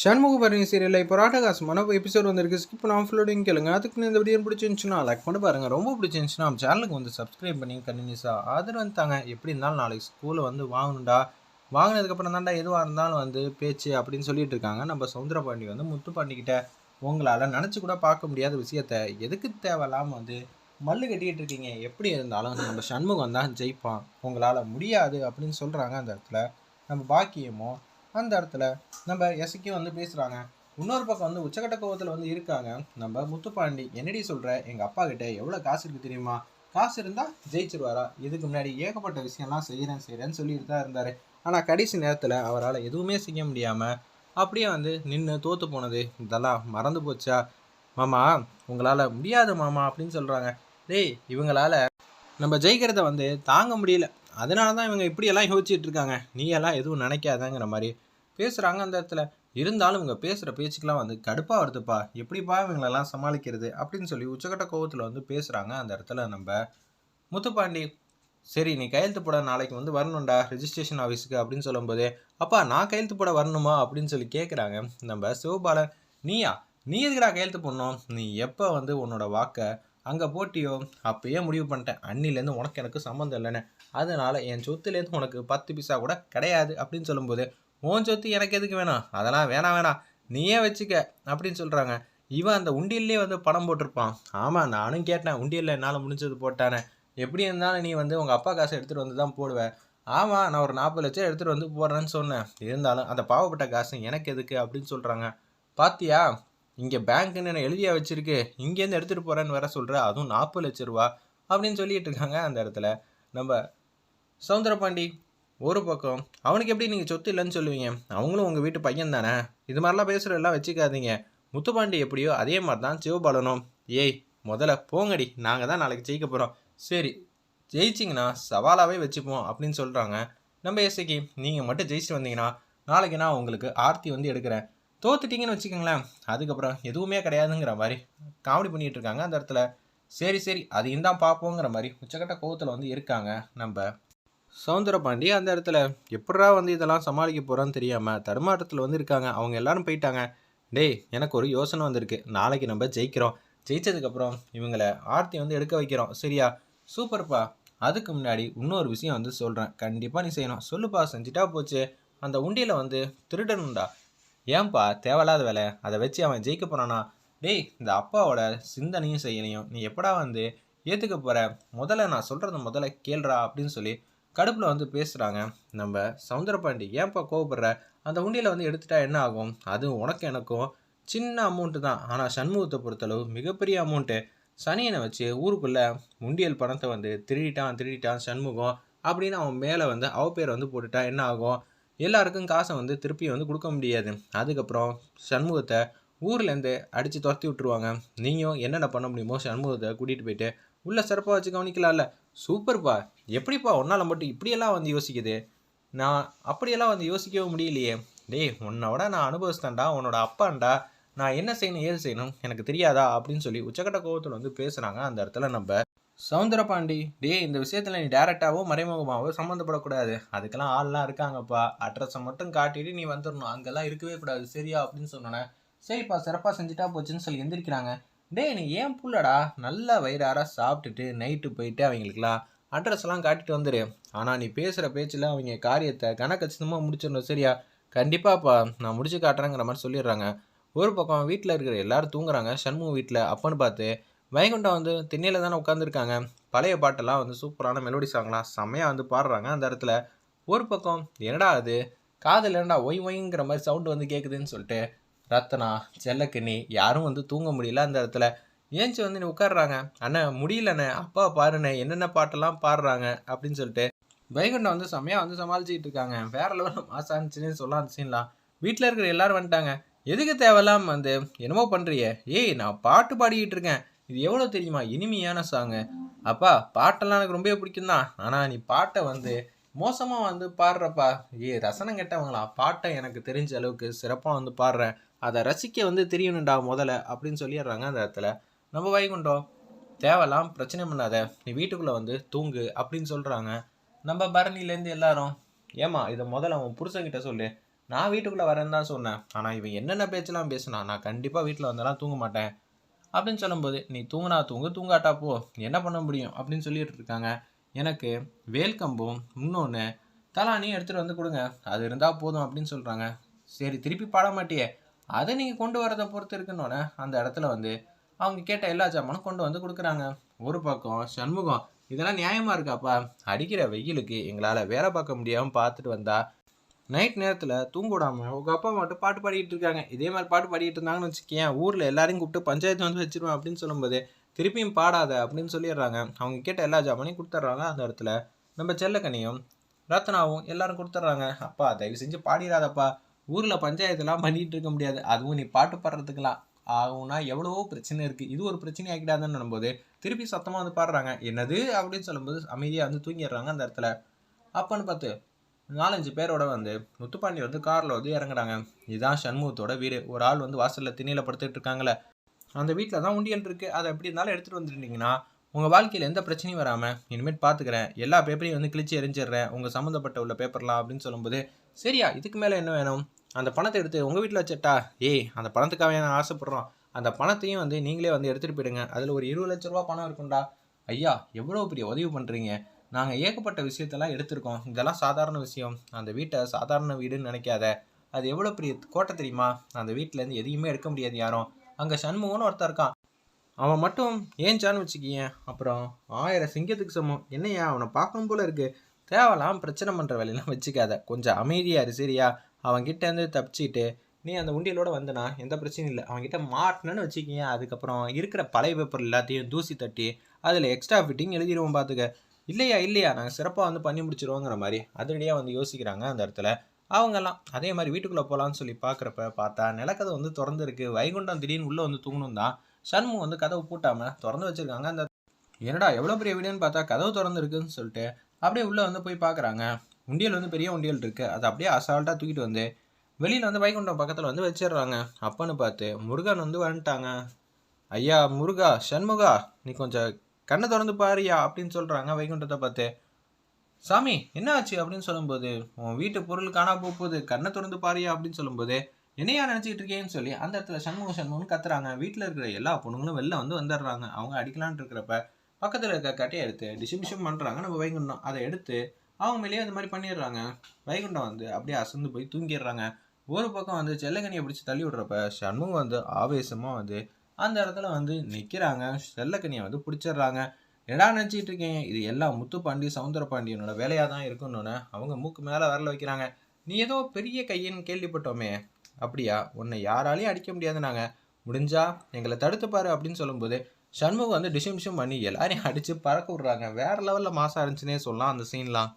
சண்முகபரணி சீரியலில் இப்போ ராட்டகாசமான எபிசோட் வந்திருக்கு. ஸ்கிப் பண்ணாமல் ஃபுல்லோடையும் கேளுங்க. அதுக்கு இந்த வீடியோ பிடிச்சிருந்துச்சுன்னா லைக் பண்ணி பாருங்கள். ரொம்ப பிடிச்சிருந்துச்சுன்னா நம்ம சேனலுக்கு வந்து சப்ஸ்கிரைப் பண்ணி கண்டினியூஸாக ஆதரவு வந்துட்டாங்க. எப்படி இருந்தாலும் நாளைக்கு ஸ்கூலில் வந்து வாங்கணுண்டா, வாங்கினதுக்கப்புறம் தான்டா எதுவாக இருந்தாலும் வந்து பேச்சு அப்படின்னு சொல்லிட்டு இருக்காங்க. நம்ம சவுந்தரபாண்டி வந்து முத்துப்பாண்டிக்கிட்ட உங்களால் நினச்சி கூட பார்க்க முடியாத விஷயத்த எதுக்கு தேவையில்லாமல் வந்து மல்லு கட்டிக்கிட்டு இருக்கீங்க. எப்படி இருந்தாலும் நம்ம சண்முகம் தான் ஜெயிப்பான், உங்களால் முடியாது அப்படின்னு சொல்கிறாங்க. அந்த இடத்துல நம்ம பாக்கியமோ அந்த இடத்துல நம்ம எசக்கியும் வந்து பேசுகிறாங்க. இன்னொரு பக்கம் வந்து உச்சக்கட்ட கோவத்தில் வந்து இருக்காங்க நம்ம முத்துப்பாண்டி. என்னடி சொல்கிற, எங்கள் அப்பா கிட்ட எவ்வளோ காசு இருக்குது தெரியுமா, காசு இருந்தால் ஜெயிச்சிருவாரா, இதுக்கு முன்னாடி ஏகப்பட்ட விஷயம்லாம் செய்கிறேன்னு சொல்லிட்டு தான் இருந்தார். ஆனால் கடைசி நேரத்தில் அவரால் எதுவுமே செய்ய முடியாமல் அப்படியே வந்து நின்று தோற்று போனது இதெல்லாம் மறந்து போச்சா மாமா, உங்களால் முடியாது மாமா அப்படின்னு சொல்கிறாங்க. டேய், இவங்களால் நம்ம ஜெயிக்கிறத வந்து தாங்க முடியல, அதனால தான் இவங்க இப்படியெல்லாம் யோசிச்சுட்டு இருக்காங்க, நீ எல்லாம் எதுவும் நினைக்காதங்கிற மாதிரி பேசுகிறாங்க அந்த இடத்துல. இருந்தாலும் இவங்க பேசுகிற பேச்சுக்கெலாம் வந்து கடுப்பாக வருதுப்பா, எப்படிப்பா இவங்களெல்லாம் சமாளிக்கிறது அப்படின்னு சொல்லி உச்சக்கட்ட கோவத்தில் வந்து பேசுகிறாங்க அந்த இடத்துல நம்ம முத்துப்பாண்டி. சரி, நீ கையெழுத்து போட நாளைக்கு வந்து வரணும்டா ரிஜிஸ்ட்ரேஷன் ஆஃபீஸுக்கு அப்படின்னு சொல்லும்போது, அப்பா நான் கையெழுத்து போட வரணுமா அப்படின்னு சொல்லி கேட்குறாங்க நம்ம சிவபாலன். நீ எதுக்குடா கையெழுத்து போடணும், நீ எப்போ வந்து உன்னோட வாக்கை அங்கே போட்டியோ அப்பயே முடிவு பண்ணிட்டேன், அன்னிலேருந்து உனக்கு எனக்கு சம்மந்தம் இல்லைன்னு, அதனால் என் சொத்துலேருந்து உனக்கு 10 பைசா கூட கிடையாது அப்படின்னு சொல்லும்போது, உன் சொத்து எனக்கு எதுக்கு வேணும், அதெல்லாம் வேணாம் நீயே வச்சுக்க அப்படின்னு சொல்கிறாங்க. இவன் அந்த உண்டியல்லே வந்து பணம் போட்டிருப்பான். ஆமாம், நானும் கேட்டேன், உண்டியலில் என்னால் முடிஞ்சது போட்டானே, எப்படி இருந்தாலும் நீ வந்து உங்கள் அப்பா காசை எடுத்துகிட்டு வந்து தான் போடுவேன். ஆமாம், நான் ஒரு 40 லட்சம் எடுத்துகிட்டு வந்து போடுறேன்னு சொன்னேன், இருந்தாலும் அந்த பாவப்பட்ட காசு எனக்கு எதுக்கு அப்படின்னு சொல்கிறாங்க. பாத்தியா, இங்கே பேங்க்குன்னு எழுதியா வச்சிருக்கு, இங்கேருந்து எடுத்துகிட்டு போகிறேன்னு வேற சொல்கிற, அதுவும் 40 லட்ச ரூபா அப்படின்னு சொல்லிட்டு இருக்காங்க அந்த இடத்துல நம்ம சவுந்தரபாண்டி. ஒரு பக்கம் அவனுக்கு எப்படி நீங்கள் சொத்து இல்லைன்னு சொல்லுவீங்க, அவங்களும் உங்கள் வீட்டு பையன் தானே, இது மாதிரிலாம் பேசுகிறதெல்லாம் வச்சுக்காதீங்க. முத்துப்பாண்டி எப்படியோ அதே மாதிரி தான் சிவபாலனும். ஏய், முதல்ல போங்கடி, நாங்கள் தான் நாளைக்கு ஜெயிக்க போகிறோம். சரி, ஜெயிச்சிங்கன்னா சவாலாகவே வச்சுப்போம் அப்படின்னு சொல்கிறாங்க நம்ம எஸ்ஐக்கு. நீங்கள் மட்டும் ஜெயிச்சுட்டு வந்தீங்கன்னா நாளைக்கு நான் உங்களுக்கு ஆர்த்தி வந்து எடுக்கிறேன், தோத்துட்டிங்கன்னு வச்சுக்கோங்களேன் அதுக்கப்புறம் எதுவுமே கிடையாதுங்கிற மாதிரி காமெடி பண்ணிகிட்டு இருக்காங்க அந்த இடத்துல. சரி அது இந்தான் பார்ப்போங்கிற மாதிரி உச்சக்கட்ட கோவத்தில் வந்து இருக்காங்க நம்ம சவுந்தரபாண்டி. அந்த இடத்துல எப்படா வந்து இதெல்லாம் சமாளிக்க போகிறான்னு தெரியாமல் தடுமாற்றத்தில் வந்து இருக்காங்க. அவங்க எல்லாரும் போயிட்டாங்க. டேய், எனக்கு ஒரு யோசனை வந்திருக்கு, நாளைக்கு நம்ம ஜெயிக்கிறோம், ஜெயிச்சதுக்கப்புறம் இவங்களை ஆர்த்தி வந்து எடுக்க வைக்கிறோம், சரியா? சூப்பர்ப்பா. அதுக்கு முன்னாடி இன்னொரு விஷயம் வந்து சொல்கிறேன், கண்டிப்பாக நீ செய்யணும். சொல்லுப்பா. செஞ்சுட்டா போச்சு. அந்த உண்டியில் வந்து திருடணும்டா. ஏன்பா தேவையில்லாத வேலை, அதை வச்சு அவன் ஜெயிக்க போகிறானா? டேய், இந்த அப்பாவோட சிந்தனையும் செய்யலையும் நீ எப்படா வந்து ஏற்றுக்க போகிற, முதல்ல நான் சொல்கிறத முதல்ல கேள்றா அப்படின்னு சொல்லி கடுப்பில் வந்து பேசுகிறாங்க நம்ம சவுந்தரபாண்டி. ஏன்பா கோவப்படுற, அந்த உண்டியில் வந்து எடுத்துட்டா என்ன ஆகும், அது உனக்கு எனக்கும் சின்ன அமௌண்ட்டு தான், ஆனால் சண்முகத்தை பொறுத்தளவு மிகப்பெரிய அமௌண்ட்டு. சனியனை வச்சு ஊருக்குள்ளே உண்டியல் பணத்தை வந்து திருடிட்டான் சண்முகம் அப்படின்னு அவன் மேலே வந்து அவ பேரை வந்து போட்டுட்டா என்ன ஆகும், எல்லாருக்கும் காசை வந்து திருப்பி வந்து கொடுக்க முடியாது. அதுக்கப்புறம் சண்முகத்தை ஊர்லேருந்து அடித்து துரத்தி விட்டுருவாங்க. நீயும் என்னென்ன பண்ண முடியுமோ சண்முகத்தை கூட்டிகிட்டு போயிட்டு உள்ளே சிறப்பாக வச்சு கவனிக்கலாம்ல. சூப்பர்ப்பா. எப்படிப்பா உன்னால் மட்டும் இப்படியெல்லாம் வந்து யோசிக்குது, நான் அப்படியெல்லாம் வந்து யோசிக்கவே முடியலையே. டேய், உன்னோட நான் அனுபவிச்சிட்டேன்டா, உன்னோட அப்பான்டா, நான் என்ன செய்யணும் ஏது செய்யணும் எனக்கு தெரியாதா அப்படின்னு சொல்லி உச்சக்கட்ட கோபத்தில் வந்து பேசுகிறாங்க அந்த இடத்துல நம்ம சவுந்தரபாண்டி. டே, இந்த விஷயத்தில் நீ டேரெக்டாகவோ மறைமுகமாகவோ சம்மந்தப்படக்கூடாது, அதுக்கெல்லாம் ஆள்லாம் இருக்காங்கப்பா, அட்ரஸை மட்டும் காட்டிட்டு நீ வந்துடணும், அங்கெல்லாம் இருக்கவே கூடாது, சரியா அப்படின்னு சொன்னோன்னே சரிப்பா சிறப்பாக செஞ்சுட்டா போச்சுன்னு சொல்லி எந்திரிக்கிறாங்க. டே, நீ ஏன் புள்ளடா, நல்லா வயிறார சாப்பிட்டுட்டு நைட்டு போயிட்டு அவங்களுக்குலாம் அட்ரஸ்லாம் காட்டிட்டு வந்துடு, ஆனால் நீ பேசுகிற பேச்சில் அவங்க காரியத்தை கணக்கச்சிதமாக முடிச்சிடணும், சரியா? கண்டிப்பாப்பா, நான் முடிச்சு காட்டுறேங்கிற மாதிரி சொல்லிடுறாங்க. ஒரு பக்கம் வீட்டில் இருக்கிற எல்லாரும் தூங்குறாங்க. சண்முகம் வீட்டில் அப்பன்னு பார்த்து வைகுண்டம் வந்து திண்ணையில் தானே உட்காந்துருக்காங்க. பழைய பாட்டெல்லாம் வந்து சூப்பரான மெலோடி சாங்லாம் செம்மையாக வந்து பாடுறாங்க அந்த இடத்துல. ஒரு பக்கம் என்னடா அது, காதில் என்னடா ஒய் ஒய்ங்கிற மாதிரி சவுண்டு வந்து கேட்குதுன்னு சொல்லிட்டு ரத்தனா செல்லக்கண்ணி யாரும் வந்து தூங்க முடியல அந்த இடத்துல. ஏஞ்சி வந்து நீ உட்காடுறாங்க. அண்ணா முடியலண்ணே, அப்பா பாருண்ணே என்னென்ன பாட்டெல்லாம் பாடுறாங்க அப்படின்னு சொல்லிட்டு வைகுண்டம் வந்து செம்மையாக வந்து சமாளிச்சுக்கிட்டு இருக்காங்க. வேற லெவலில் மாசானுச்சுன்னு சொல்லலாம் அந்த சீன்லாம். வீட்டில் இருக்கிற எல்லாரும் வந்துட்டாங்க. எதுக்கு தேவையில்லாம வந்து என்னமோ பண்ணுறியே, ஏய் நான் பாட்டு பாடிக்கிட்டு இருக்கேன், இது எவ்வளோ தெரியுமா இனிமையான சாங்கு, அப்பா பாட்டெல்லாம் எனக்கு ரொம்பவே பிடிக்கும் தான், ஆனால் நீ பாட்டை வந்து மோசமாக வந்து பாடுறப்பா, ரசனம் கெட்டவங்களா, பாட்டை எனக்கு தெரிஞ்ச அளவுக்கு சிறப்பாக வந்து பாடுறேன், அதை ரசிக்க வந்து தெரியணுண்டா முதல்ல அப்படின்னு சொல்லிடுறாங்க அந்த இடத்துல நம்ம வைகுண்டம். தேவைலாம் பிரச்சனை பண்ணாத, நீ வீட்டுக்குள்ளே வந்து தூங்கு அப்படின்னு சொல்கிறாங்க நம்ம பரணிலேருந்து எல்லாரும். ஏமா இதை முதல்ல அவன் புருஷன்கிட்ட சொல்லு, நான் வீட்டுக்குள்ளே வரேன்னு தான் சொன்னேன். ஆனால் இவன் என்னென்ன பேச்செல்லாம் பேசினான், நான் கண்டிப்பாக வீட்டில் வந்தெல்லாம் தூங்க மாட்டேன் அப்படின்னு சொல்லும்போது, நீ தூங்குனா தூங்கு, தூங்காட்டா போ, என்ன பண்ண முடியும் அப்படின்னு சொல்லிட்டு இருக்காங்க. எனக்கு வேல் கம்பும் இன்னொன்று தலானியும் எடுத்துகிட்டு வந்து கொடுங்க, அது இருந்தால் போதும் அப்படின்னு சொல்கிறாங்க. சரி திருப்பி பாட மாட்டியே, அதை நீங்கள் கொண்டு வரதை பொறுத்து இருக்குன்னொன்னே அந்த இடத்துல வந்து அவங்க கேட்ட எல்லா ஜாமானும் கொண்டு வந்து கொடுக்குறாங்க. ஒரு பக்கம் சண்முகம், இதெல்லாம் நியாயமாக இருக்காப்பா, அடிக்கிற வெயிலுக்கு எங்களால் வேலை பார்க்க முடியாமல் பார்த்துட்டு வந்தா நைட் நேரத்தில் தூங்க விடாம உங்கள் அப்பா மட்டும் பாட்டு பாடிட்டு இருக்காங்க. இதே மாதிரி பாட்டு பாடிட்டு இருந்தாங்கன்னு வச்சுக்கேன், ஊரில் எல்லாரையும் கூப்பிட்டு பஞ்சாயத்து வந்து வச்சிருவேன் அப்படின்னு சொல்லும்போது, திருப்பியும் பாடாத அப்படின்னு சொல்லிடுறாங்க. அவங்க கேட்ட எல்லா ஜாமானையும் கொடுத்துட்றாங்க. அந்த இடத்துல நம்ம செல்லக்கனியும் ரத்னாவும் எல்லாரும் கொடுத்துட்றாங்க. அப்பா தயவு செஞ்சு பாடிடாதப்பா, ஊரில் பஞ்சாயத்துலாம் பண்ணிட்டு இருக்க முடியாது, அதுவும் நீ பாட்டு பாடுறதுக்கெல்லாம் ஆகும்னா எவ்வளவோ பிரச்சனை இருக்குது, இது ஒரு பிரச்சனை ஆகிடாதுன்னு நம்பும்போது திருப்பி சத்தமாக வந்து பாடுறாங்க. என்னது அப்படின்னு சொல்லும்போது அமைதியாக வந்து தூங்கிடுறாங்க அந்த இடத்துல. அப்பன்னு பார்த்து 4-5 பேரோட வந்து முத்துப்பாண்டி வந்து காரில் வந்து இறங்குறாங்க. இதுதான் சண்முகத்தோட வீடு. ஒரு ஆள் வந்து வாசலில் திண்ணையில் படுத்துட்டு இருக்காங்களே, அந்த வீட்டில் தான் உண்டியல் இருக்குது, அதை எப்படி இருந்தாலும் எடுத்துகிட்டு வந்துருந்தீங்கன்னா உங்கள் வாழ்க்கையில் எந்த பிரச்சனையும் வராமல் இனிமேல் பார்த்துக்கிறேன், எல்லா பேப்பரையும் வந்து கிழிச்சு எரிஞ்சிடுறேன் உங்கள் சம்மந்தப்பட்ட உள்ள பேப்பர்லாம் அப்படின்னு சொல்லும்போது, சரியா இதுக்கு மேலே என்ன வேணும், அந்த பணத்தை எடுத்து உங்கள் வீட்டில் வச்சட்டா, ஏய் அந்த பணத்துக்காக நான் ஆசைப்பட்றோம், அந்த பணத்தையும் வந்து நீங்களே வந்து எடுத்துகிட்டு போயிடுங்க, அதில் ஒரு 20 லட்ச ரூபா பணம் இருக்கும்டா. ஐயா எவ்வளோ பெரிய உதவி பண்ணுறீங்க, நாங்கள் ஏகப்பட்ட விஷயத்தெல்லாம் எடுத்திருக்கோம், இதெல்லாம் சாதாரண விஷயம், அந்த வீட்டை சாதாரண வீடுன்னு நினைக்காத, அது எவ்வளோ பெரிய கோட்டை தெரியுமா, அந்த வீட்டிலேருந்து எதையுமே எடுக்க முடியாது யாரும், அங்கே சண்முகம்னு ஒருத்தர் இருக்கான், அவன் மட்டும் ஏஞ்சான்னு வச்சுக்கியேன் அப்புறம் 1000 சிங்கத்துக்கு சமம். என்னையா அவனை பார்க்கணும் போல இருக்கு, தேவலாம் பிரச்சனை பண்ணுற வேலையெல்லாம் வச்சுக்காத, கொஞ்சம் அமைதியாக இரு சரியா, அவன்கிட்டேருந்து தப்பிச்சிட்டு நீ அந்த உண்டியலோட வந்தனா எந்த பிரச்சனையும் இல்லை, அவன்கிட்ட மாட்டினு வச்சுக்கிங்க, அதுக்கப்புறம் இருக்கிற பழைய பேப்பர் எல்லாத்தையும் தூசி தட்டி அதில் எக்ஸ்ட்ரா ஃபிட்டிங் எழுதிடுவோம் பார்த்துக்க. இல்லையா இல்லையா நாங்கள் சிறப்பாக வந்து பண்ணி முடிச்சிருவோங்கிற மாதிரி அதிரடியாக வந்து யோசிக்கிறாங்க அந்த இடத்துல அவங்கெல்லாம். அதே மாதிரி வீட்டுக்குள்ளே போகலான்னு சொல்லி பார்க்குறப்ப பார்த்தா நிலக்கதை வந்து திறந்துருக்கு. வைகுண்டம் திடீர்னு உள்ளே வந்து தூங்கணும் தான், சண்முகம் வந்து கதவு பூட்டாமல் திறந்து வச்சுருக்காங்க. அந்த என்னடா எவ்வளோ பெரிய வீடுன்னு பார்த்தா கதவு திறந்துருக்குன்னு சொல்லிட்டு அப்படியே உள்ளே வந்து போய் பார்க்குறாங்க. உண்டியல் வந்து பெரிய உண்டியல் இருக்குது, அதை அப்படியே அசால்ட்டாக தூக்கிட்டு வந்து வெளியில் வந்து வைகுண்டம் பக்கத்தில் வந்து வச்சிடுறாங்க. அப்பன்னு பார்த்து முருகன் வந்து வந்துட்டாங்க. ஐயா முருகா, சண்முகா, நீ கொஞ்சம் கண்ணை திறந்து பாருயா அப்படின்னு சொல்கிறாங்க வைகுண்டத்தை பார்த்து. சாமி என்ன ஆச்சு அப்படின்னு சொல்லும்போது, உன் வீட்டு பொருள் காணா போகுது, கண்ணை திறந்து பாருயா அப்படின்னு சொல்லும்போது, என்னையா நினச்சிக்கிட்டு இருக்கேன்னு சொல்லி அந்த இடத்துல சண்முகம் சண்முகம்னு கத்துறாங்க. வீட்டில் இருக்கிற எல்லா பொண்ணுங்களும் வெளில வந்து வந்துடுறாங்க. அவங்க அடிக்கலான்ட்டு இருக்கிறப்ப பக்கத்தில் இருக்க கட்டையை எடுத்து டிஷிமிஷம் பண்ணுறாங்க நம்ம வைகுண்டம். அதை எடுத்து அவங்க மேலேயே அந்த மாதிரி பண்ணிடுறாங்க. வைகுண்டம் வந்து அப்படியே அசந்து போய் தூங்கிடுறாங்க. ஒரு பக்கம் வந்து செல்லக்கனியை பிடிச்சி தள்ளி விடுறப்ப சண்முகம் வந்து ஆவேசமாக வந்து அந்த இடத்துல வந்து நிற்கிறாங்க. செல்லக்கனியை வந்து பிடிச்சிடுறாங்க. என்னடா நினச்சிட்டு இருக்கேன், இது எல்லாம் முத்துப்பாண்டி சவுந்தரபாண்டியனோட வேலையாக தான் இருக்குன்னு அவங்க மூக்கு மேலே வரல வைக்கிறாங்க. நீ ஏதோ பெரிய கையின்னு கேள்விப்பட்டோமே, அப்படியா, உன்னை யாராலையும் அடிக்க முடியாது, நாங்கள் முடிஞ்சா எங்களை தடுத்துப்பாரு அப்படின்னு சொல்லும்போது சண்முகம் வந்து டிஷிமிஷம் பண்ணி எல்லாரையும் அடித்து பறக்க விட்றாங்க. வேறு லெவலில் மாசா இருந்துச்சுன்னே சொல்லலாம் அந்த சீன்லாம்.